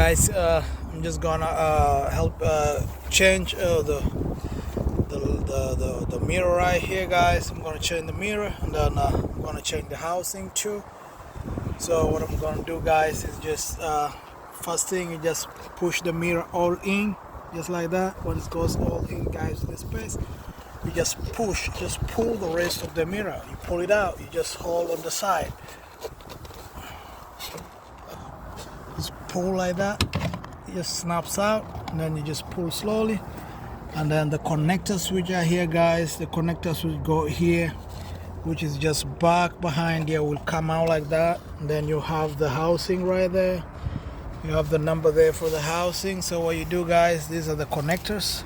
guys, I'm just gonna help change the mirror right here, guys. I'm gonna change the mirror, and then I'm gonna change the housing too. So what I'm gonna do, guys, is just first thing, you just push the mirror all in, just like that. When it goes all in, guys, this space, you just pull the rest of the mirror. You pull it out, you just hold on the side, just pull like that. It just snaps out, and then you just pull slowly. And then the connector switch are here, guys. The connector switch go here, which is just back behind here, will come out like that. And then you have the housing right there. You have the number there for the housing. So what you do, guys, these are the connectors.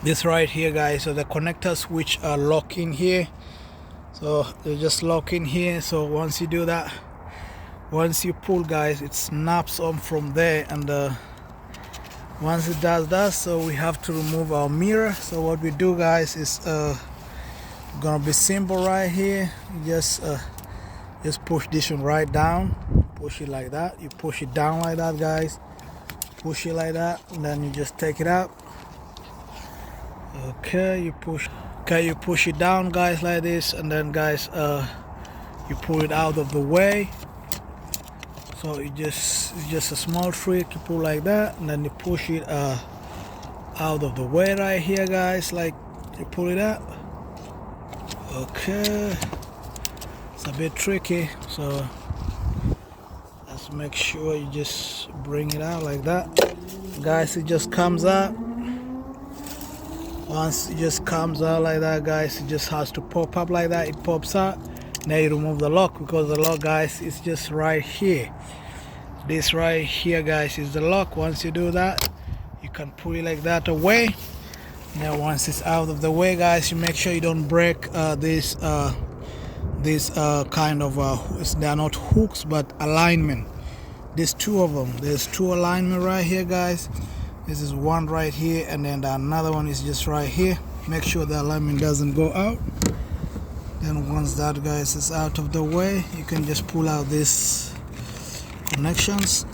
This right here, guys, so the connectors which are locked in here. So they just lock in here. So once you do that, once you pull, guys, it snaps on from there. And once it does that, so we have to remove our mirror. So what we do, guys, is gonna be simple right here. You just push this one right down, push it like that. You push it down like that, guys, push it like that, and then you just take it out. Okay, you push it down, guys, like this, and then, guys, you pull it out of the way. So it's just a small trick. You pull like that, and then you push it out of the way right here, guys, like you pull it out. Okay, it's a bit tricky, so let's make sure you just bring it out like that, guys. It just comes out. Once it just comes out like that, guys, it just has to pop up like that. It pops out. Now you remove the lock, because the lock, guys, is just right here. This right here, guys, is the lock. Once you do that, you can pull it like that away. Now once it's out of the way, guys, you make sure you don't break this kind of they are not hooks but alignment. There's two of them. There's two alignment right here, guys. This is one right here, and then another one is just right here. Make sure the alignment doesn't go out. Then once that, guys, is out of the way, you can just pull out these connections.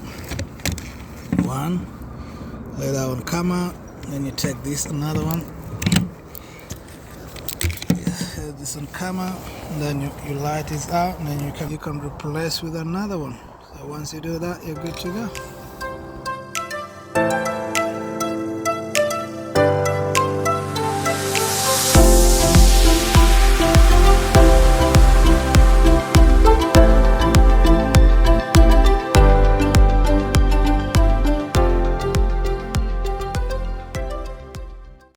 One, let that one come out. Then you take this, another one. This one come out, and then you light it out, and then you can replace with another one. So once you do that, you're good to go.